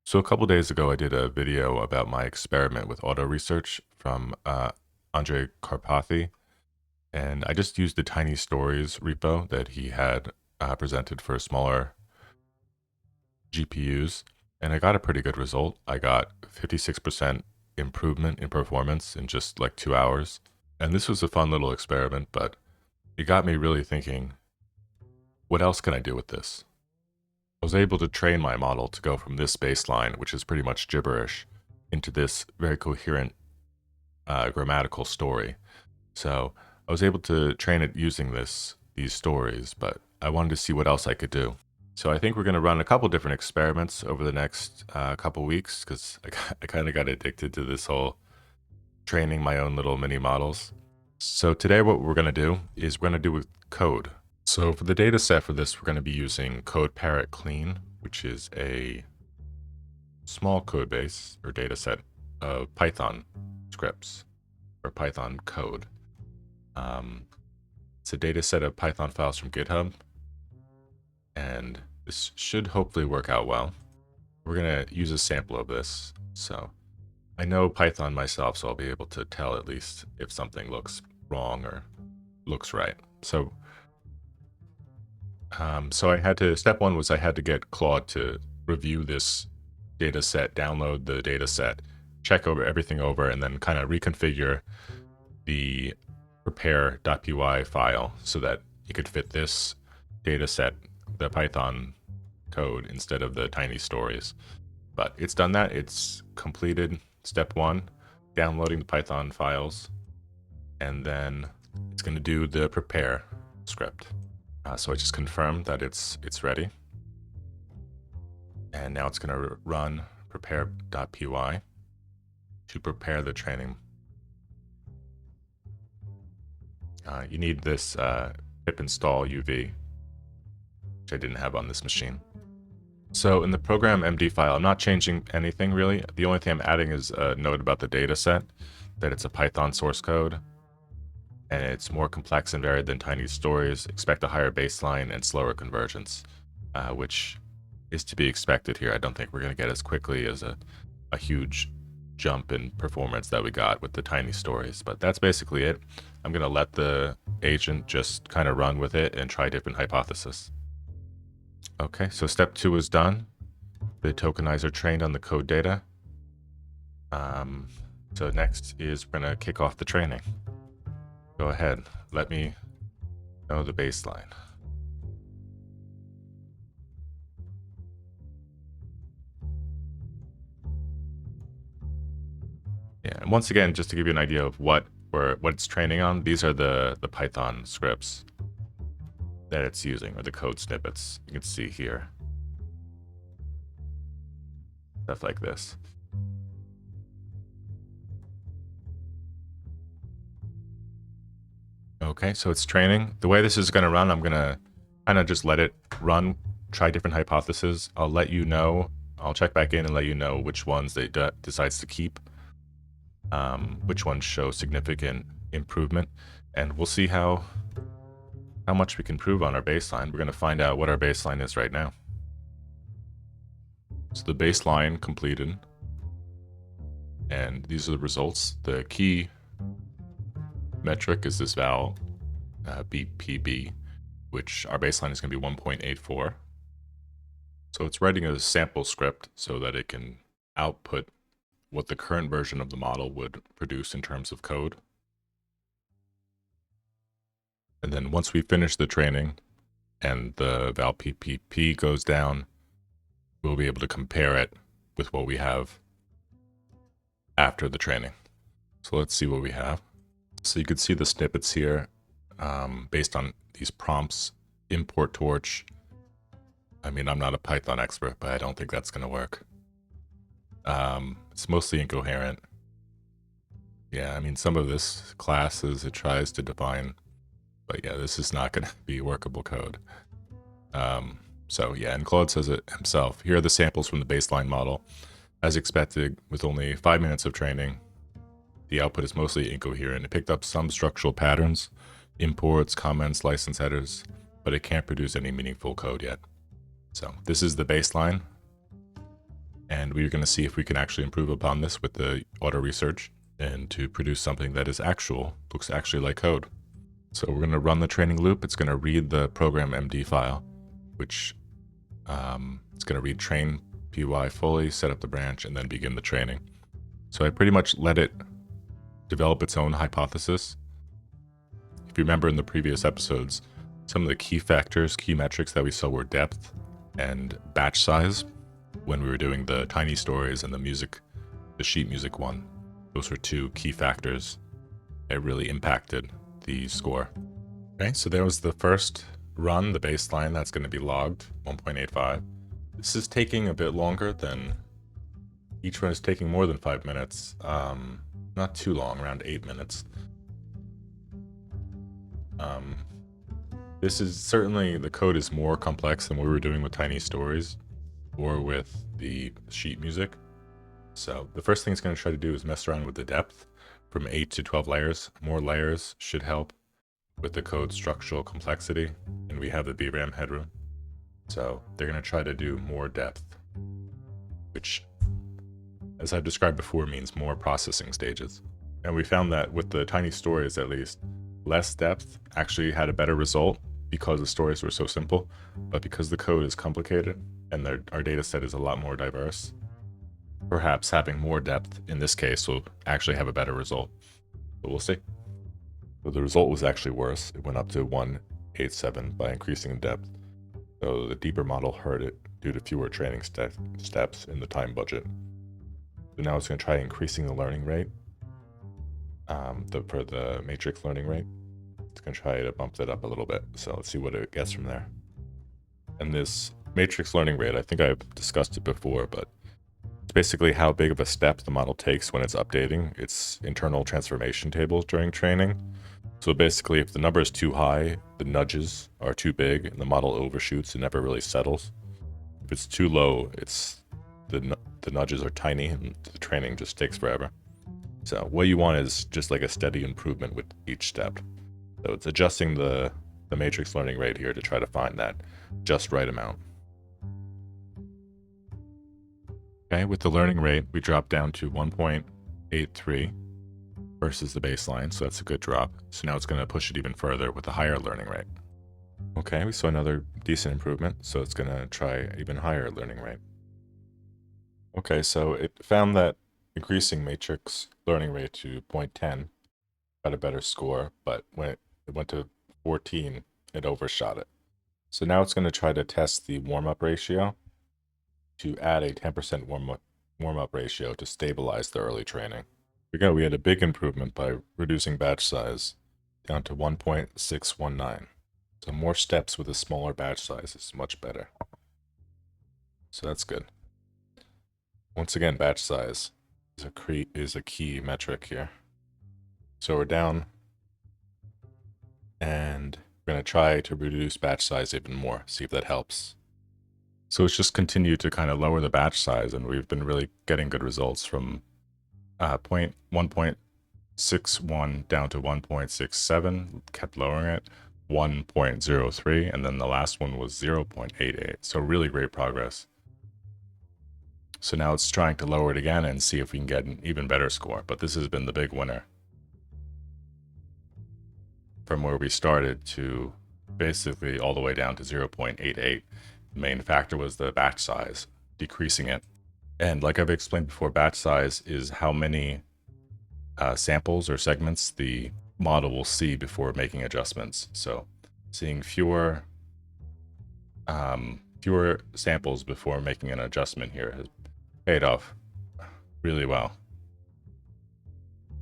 So a couple days ago, I did a video about my experiment with Autoresearch from Andre Karpathy, and I just used the tiny stories repo that he had presented for smaller GPUs, and I got a pretty good result. I got 56% improvement in performance in just like 2 hours. And this was a fun little experiment, but it got me really thinking, what else can I do with this? I was able to train my model to go from this baseline, which is pretty much gibberish, into this very coherent grammatical story. So I was able to train it using these stories, but I wanted to see what else I could do. So I think we're going to run a couple different experiments over the next couple weeks, because I kind of got addicted to this whole training my own little mini models. So today what we're going to do is we're going to do with code. So for the data set for this, we're going to be using CodeParrot-clean, which is a small code base or data set of Python scripts or Python code. It's a data set of Python files from GitHub, and this should hopefully work out well. We're going to use a sample of this. So I know Python myself, so I'll be able to tell at least if something looks wrong or looks right. So step one was I had to get Claude to review this data set, download the data set, check over everything over, and then kind of reconfigure the prepare.py file so that you could fit this data set, the Python code, instead of the tiny stories. But it's done that. It's completed step one, downloading the Python files, and then it's going to do the prepare script. So I just confirmed that it's ready. And now it's going to run prepare.py to prepare the training. You need this pip install UV, which I didn't have on this machine. So in the program MD file, I'm not changing anything really. The only thing I'm adding is a note about the data set, that it's a Python source code, and it's more complex and varied than tiny stories. Expect a higher baseline and slower convergence, which is to be expected here. I don't think we're going to get as quickly as a huge jump in performance that we got with the tiny stories, but that's basically it. I'm going to let the agent just kind of run with it and try different hypotheses. Okay, so step two is done. The tokenizer trained on the code data. So next is we're going to kick off the training. Go ahead, let me know the baseline. Yeah, and once again, just to give you an idea of what it's training on, these are the Python scripts that it's using, or the code snippets. You can see here. Stuff like this. Okay, so it's training. The way this is going to run, I'm going to kind of just let it run, try different hypotheses. I'll let you know. I'll check back in and let you know which ones they decides to keep, which ones show significant improvement, and we'll see how much we can improve on our baseline. We're going to find out what our baseline is right now. So the baseline completed, and these are the results. The key metric is this val BPB, which our baseline is going to be 1.84. So it's writing a sample script so that it can output what the current version of the model would produce in terms of code. And then once we finish the training and the val PPP goes down, we'll be able to compare it with what we have after the training. So let's see what we have. So you can see the snippets here based on these prompts. Import torch. I mean, I'm not a Python expert, but I don't think that's going to work. It's mostly incoherent. Yeah, I mean, some of this classes it tries to define, but yeah, this is not going to be workable code. So yeah, and Claude says it himself. Here are the samples from the baseline model. As expected, with only 5 minutes of training, the output is mostly incoherent. It picked up some structural patterns, imports, comments, license headers, but it can't produce any meaningful code yet. So this is the baseline. And And we're going to see if we can actually improve upon this with the Autoresearch and to produce something that is looks actually like code. So we're going to run the training loop. It's going to read the program MD file, which it's going to read train py fully, set up the branch, and then begin the training. So I pretty much let it develop its own hypothesis. If you remember in the previous episodes, some of the key factors, key metrics that we saw were depth and batch size when we were doing the tiny stories and the sheet music one. Those were two key factors that really impacted the score. Okay, so there was the first run, the baseline that's going to be logged, 1.85. This is taking a bit longer than, each run is taking more than 5 minutes. Not too long, around 8 minutes. This is certainly, the code is more complex than what we were doing with tiny stories or with the sheet music. So the first thing it's going to try to do is mess around with the depth from 8 to 12 layers. More layers should help with the code structural complexity, and we have the VRAM headroom. So they're going to try to do more depth, which, as I've described before, means more processing stages. And we found that with the tiny stories, at least, less depth actually had a better result because the stories were so simple, but because the code is complicated and our data set is a lot more diverse, perhaps having more depth in this case will actually have a better result. But we'll see. So the result was actually worse. It went up to 187 by increasing the depth. So the deeper model hurt it due to fewer training steps in the time budget. So now it's going to try increasing the learning rate. For the matrix learning rate, it's going to try to bump that up a little bit. So let's see what it gets from there. And this matrix learning rate, I think I've discussed it before, but it's basically how big of a step the model takes when it's updating its internal transformation tables during training. So basically, if the number is too high, the nudges are too big and the model overshoots and never really settles. If it's too low, the nudges are tiny and the training just takes forever. So what you want is just like a steady improvement with each step. So it's adjusting the matrix learning rate here to try to find that just right amount. Okay, with the learning rate, we drop down to 1.83 versus the baseline, so that's a good drop. So now it's going to push it even further with a higher learning rate. Okay, we saw another decent improvement, so it's going to try even higher learning rate. Okay, so it found that increasing matrix learning rate to 0.10 got a better score, but when it went to 14, it overshot it. So now it's going to try to test the warm-up ratio to add a 10% warm-up ratio to stabilize the early training. We had a big improvement by reducing batch size down to 1.619. So more steps with a smaller batch size is much better. So that's good. Once again, batch size is a key metric here. So we're down, and we're going to try to reduce batch size even more, see if that helps. So it's just continued to kind of lower the batch size, and we've been really getting good results from 1.61 down to 1.67, kept lowering it, 1.03, and then the last one was 0.88. So really great progress. So now it's trying to lower it again and see if we can get an even better score. But this has been the big winner. From where we started to basically all the way down to 0.88. The main factor was the batch size, decreasing it. And like I've explained before, batch size is how many samples or segments the model will see before making adjustments. So seeing fewer samples before making an adjustment here has paid off really well.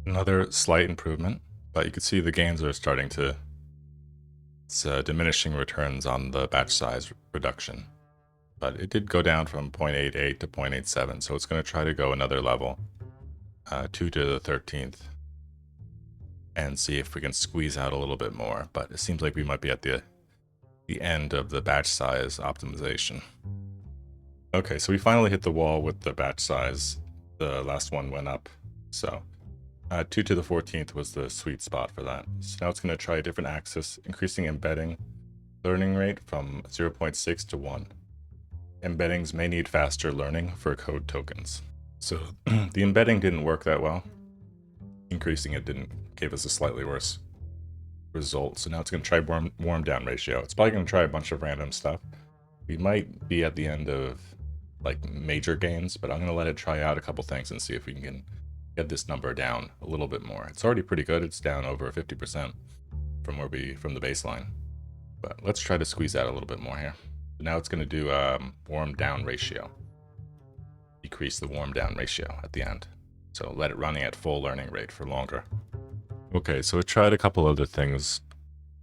Another slight improvement, but you can see the gains are starting to, it's diminishing returns on the batch size reduction. But it did go down from 0.88 to 0.87, so it's going to try to go another level, 2 to the 13th, and see if we can squeeze out a little bit more. But it seems like we might be at the end of the batch size optimization. Okay, so we finally hit the wall with the batch size. The last one went up, so 2 to the 14th was the sweet spot for that. So now it's going to try a different axis, increasing embedding learning rate from 0.6 to 1. embeddings may need faster learning for code tokens. So the embedding didn't work that well. Increasing it didn't give us a slightly worse result. So now it's going to try warm down ratio. It's probably going to try a bunch of random stuff. We might be at the end of like major gains, but I'm going to let it try out a couple things and see if we can get this number down a little bit more. It's already pretty good. It's down over 50% from the baseline. But let's try to squeeze out a little bit more here. Now it's going to do warm down ratio. Decrease the warm down ratio at the end. So let it running at full learning rate for longer. Okay, so it tried a couple other things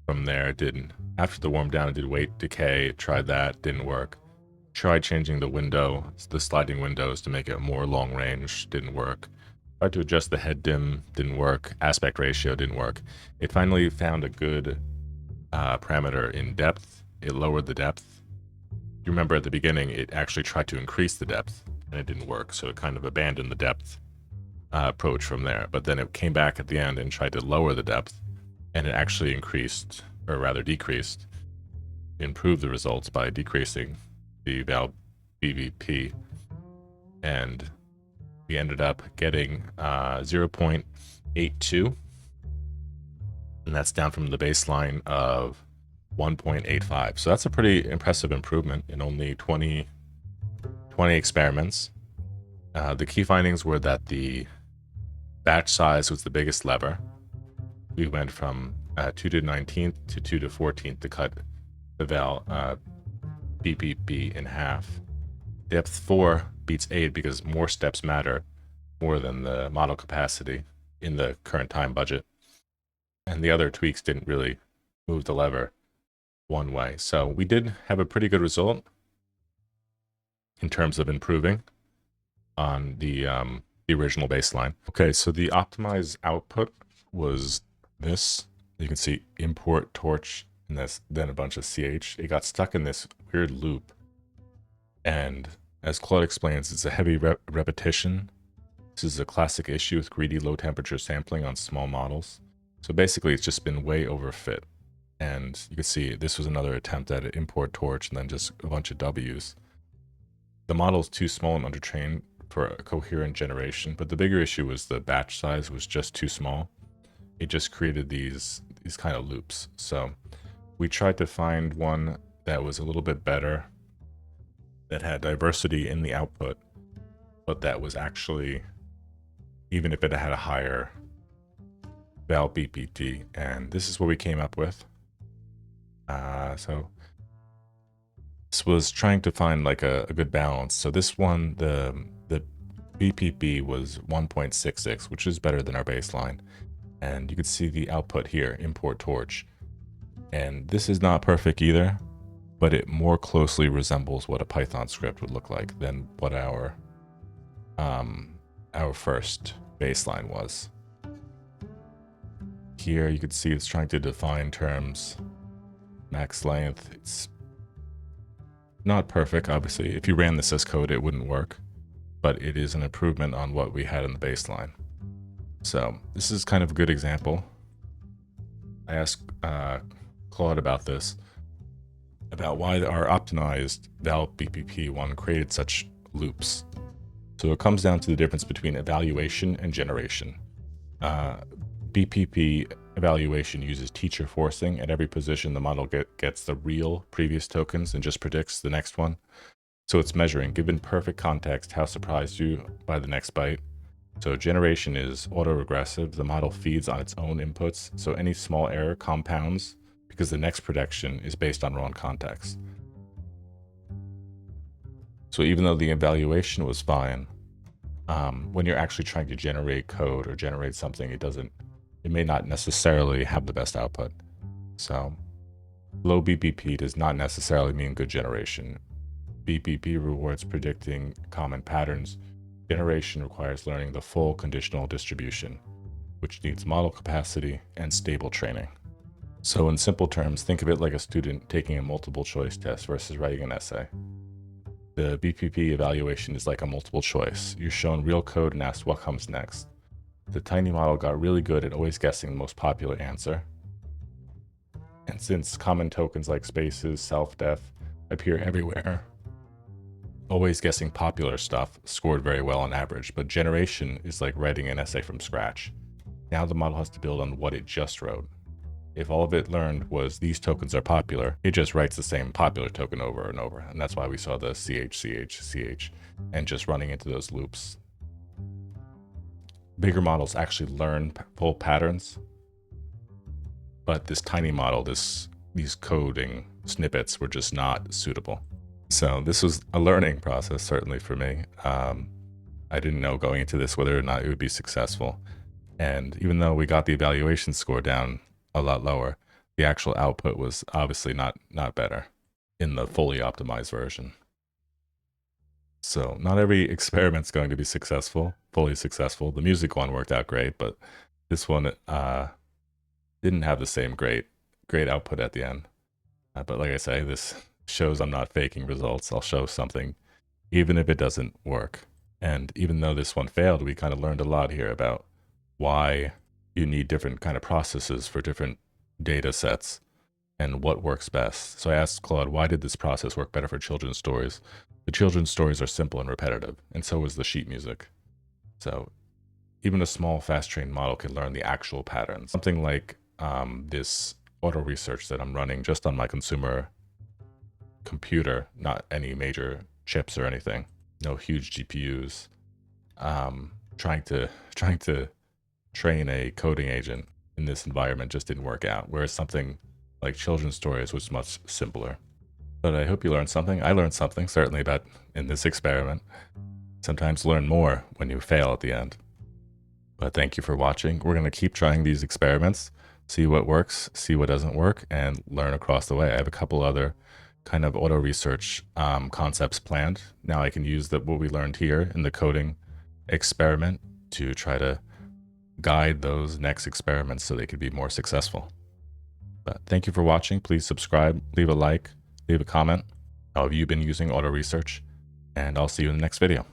from there. It didn't. After the warm down, it did weight decay. It tried that, didn't work. Tried changing the window, the sliding windows to make it more long range, didn't work. Tried to adjust the head dim, didn't work. Aspect ratio didn't work. It finally found a good parameter in depth. It lowered the depth. You remember at the beginning, it actually tried to increase the depth, and it didn't work, so it kind of abandoned the depth approach from there. But then it came back at the end and tried to lower the depth, and it actually increased, or rather decreased, improved the results by decreasing the val BVP, and we ended up getting 0.82, and that's down from the baseline of 1.85. So that's a pretty impressive improvement in only 20 experiments. The key findings were that the batch size was the biggest lever. We went from 2 to 19th to 2 to 14th to cut the val BPP in half. Depth 4 beats 8 because more steps matter more than the model capacity in the current time budget. And the other tweaks didn't really move the lever one way. So we did have a pretty good result in terms of improving on the original baseline. Okay, so the optimized output was this. You can see import torch and then a bunch of ch. It got stuck in this weird loop. And as Claude explains, it's a heavy repetition. This is a classic issue with greedy low temperature sampling on small models. So basically it's just been way overfit. And you can see this was another attempt at an import torch and then just a bunch of W's. The model's too small and undertrained for a coherent generation, but the bigger issue was the batch size was just too small. It just created these kind of loops. So we tried to find one that was a little bit better, that had diversity in the output, but that was actually, even if it had a higher val BPT, and this is what we came up with. So this was trying to find like a good balance. So this one, the BPP was 1.66, which is better than our baseline. And you can see the output here, import torch. And this is not perfect either, but it more closely resembles what a Python script would look like than what our first baseline was. Here you can see it's trying to define terms. Max length, it's not perfect, obviously. If you ran this as code, it wouldn't work, but it is an improvement on what we had in the baseline. So this is kind of a good example. I asked Claude about this, about why our optimized val BPP one created such loops. So it comes down to the difference between evaluation and generation. BPP evaluation uses teacher forcing. At every position, the model gets the real previous tokens and just predicts the next one. So it's measuring, given perfect context, how surprised you by the next byte. So generation is autoregressive. The model feeds on its own inputs, so any small error compounds because the next prediction is based on wrong context. So even though the evaluation was fine, when you're actually trying to generate code or generate something, it may not necessarily have the best output. So low BPP does not necessarily mean good generation. BPP rewards predicting common patterns. Generation requires learning the full conditional distribution, which needs model capacity and stable training. So in simple terms, think of it like a student taking a multiple choice test versus writing an essay. The BPP evaluation is like a multiple choice. You're shown real code and asked what comes next. The tiny model got really good at always guessing the most popular answer. And since common tokens like spaces, self-def appear everywhere, always guessing popular stuff scored very well on average, but generation is like writing an essay from scratch. Now the model has to build on what it just wrote. If all of it learned was these tokens are popular, it just writes the same popular token over and over. And that's why we saw the CH, and just running into those loops. Bigger models actually learn full patterns, but this tiny model, these coding snippets were just not suitable. So this was a learning process, certainly for me. I didn't know going into this whether or not it would be successful. And even though we got the evaluation score down a lot lower, the actual output was obviously not better in the fully optimized version. So not every experiment's going to be successful, fully successful. The music one worked out great, but this one didn't have the same great output at the end. But like I say, this shows I'm not faking results. I'll show something even if it doesn't work. And even though this one failed, we kind of learned a lot here about why you need different kind of processes for different data sets and what works best. So I asked Claude, why did this process work better for children's stories? The children's stories are simple and repetitive, and so is the sheet music. So even a small fast-trained model can learn the actual patterns. Something like this Autoresearch that I'm running just on my consumer computer, not any major chips or anything, no huge GPUs. Trying to train a coding agent in this environment just didn't work out, whereas something like children's stories was much simpler. But I hope you learned something. I learned something, certainly, about in this experiment. Sometimes learn more when you fail at the end. But thank you for watching. We're going to keep trying these experiments, see what works, see what doesn't work, and learn across the way. I have a couple other kind of Autoresearch concepts planned. Now I can use what we learned here in the coding experiment to try to guide those next experiments so they could be more successful. But thank you for watching. Please subscribe, leave a like, leave a comment. How have you been using Autoresearch? And I'll see you in the next video.